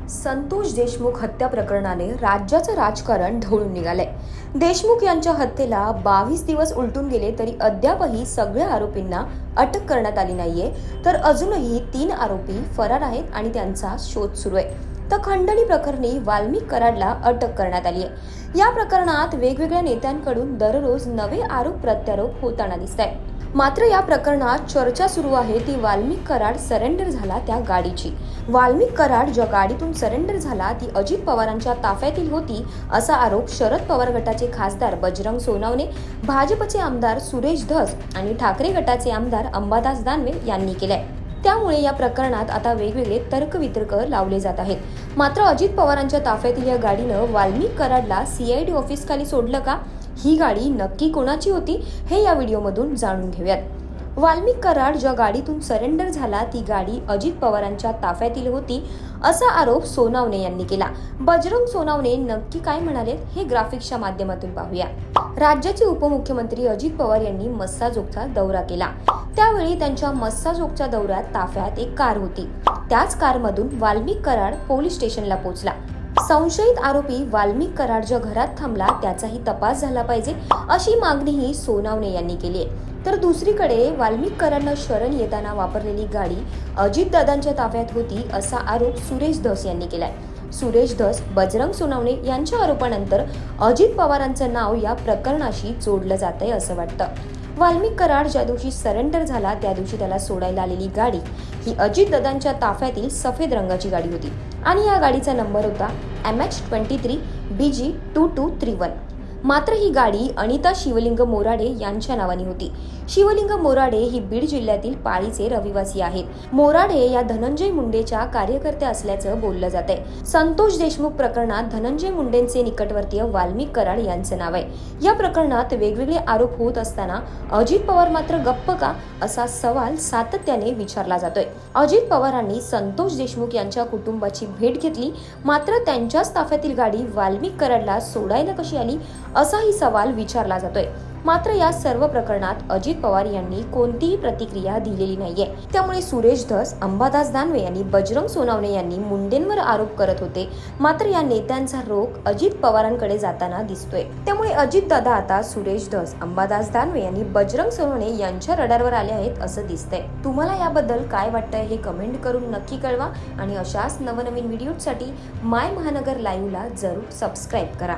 संतोष देशमुख हत्या प्रकरणाने राज्याचं राजकारण ढवळून निघालंय. देशमुख यांच्या हत्येला 22 दिवस उलटून गेले तरी अद्यापही सगळ्या आरोपींना अटक करण्यात आली नाहीये. तर अजूनही 3 आरोपी फरार आहेत आणि त्यांचा शोध सुरू आहे. तर खंडणी प्रकरणी वाल्मिक कराडला अटक करण्यात आली आहे. या प्रकरणात वेगवेगळ्या नेत्यांकडून दररोज नवे आरोप प्रत्यारोप होताना दिसत आहेत. मात्र या प्रकरणात चर्चा सुरू आहे ती वाल्मिक कराड सरेंडर झाला त्या गाडीची. वाल्मिक कराड ज्या गाडीतून सरेंडर झाला ती अजित पवारांच्या ताफ्यातील होती असा आरोप शरद पवार गटाचे खासदार बजरंग सोनवणे, भाजपचे आमदार सुरेश धस आणि ठाकरे गटाचे आमदार अंबादास दानवे यांनी केलाय. त्यामुळे या प्रकरणात आता वेगवेगळे तर्कवितर्क लावले जात आहेत. मात्र अजित पवारांच्या ताफ्यातील या गाडीनं वाल्मिक कराडला सीआयडी ऑफिस खाली सोडलं का? ही गाडी नक्की कोणाची होती हे या व्हिडिओमधून जाणून घेऊयात. वाल्मिक कराड ज्या गाडीतून सरेंडर झाला ती गाडी अजित पवारांच्या ताफ्यातील होती असा आरोप सोनवणे यांनी केला. बजरंग सोनवणे नक्की काय म्हणाले हे ग्राफिक्सच्या माध्यमातून पाहूया. राज्याचे उपमुख्यमंत्री अजित पवार यांनी मस्साजोगचा दौरा केला. त्यावेळी त्यांच्या मस्साजोगच्या दौऱ्यात ताफ्यात एक कार होती. त्याच कारमधून वाल्मिक कराड पोलीस स्टेशनला पोहोचला. संशयित आरोपी वाल्मिक कराडच्या घरात थांबला त्याचाही तपास झाला पाहिजे अशी मागणीही सोनवणे यांनी केली आहे. तर दुसरीकडे वाल्मिक कराडनं शरण येताना वापरलेली गाडी अजितदादांच्या ताफ्यात होती असा आरोप सुरेश धस यांनी केलाय. सुरेश धस, बजरंग सोनवणे यांच्या आरोपानंतर अजित पवारांचं नाव या प्रकरणाशी जोडलं जातंय असं वाटतं. वाल्मिक कराड ज्या दिवशी सरेंडर झाला त्या दिवशी त्याला सोडायला आलेली गाडी ही अजितदादांच्या ताफ्यातील सफेद रंगाची गाडी होती आणि या गाडीचा नंबर होता MH23 BG 2231. मात्र ही गाडी अनिता शिवलिंग मोराडे यांच्या नावाने होती. शिवलिंग मोराडे ही बीड जिल्ह्यातील पाळीचे रहिवासी आहेत. मोराडे या धनंजय मुंडेच्या कार्यकर्त्या असल्याचं बोललं जातंय. संतोष देशमुख प्रकरणात धनंजय मुंडेंचे निकटवर्तीय वाल्मिक कराड यांचं नाव आहे. या प्रकरणात वेगवेगळे आरोप होत असताना अजित पवार मात्र गप्प का असा सवाल सातत्याने विचारला जातोय. अजित पवारांनी संतोष देशमुख यांच्या कुटुंबाची भेट घेतली मात्र त्यांच्याच ताफ्यातील गाडी वाल्मिक कराडला सोडायला कशी आली असाही सवाल विचारला जातोय. मात्र या सर्व प्रकरणात अजित पवार यांनी कोणतीही प्रतिक्रिया दिलेली नाहीये. त्यामुळे सुरेश धस, अंबादास दानवे यांनी बजरंग सोनवणे यांनी मुंडेंवर आरोप करत होते. मात्र या नेत्यांचा रोख अजित पवारांकडे जाताना दिसतोय. त्यामुळे अजित दादा आता सुरेश धस, अंबादास दानवे यांनी बजरंग सोनवणे यांच्या रडारवर आले आहेत असं दिसतंय. तुम्हाला याबद्दल काय वाटतंय हे कमेंट करून नक्की कळवा आणि अशाच नवनवीन व्हिडिओसाठी माय महानगर लाईव्हला जरूर सबस्क्राईब करा.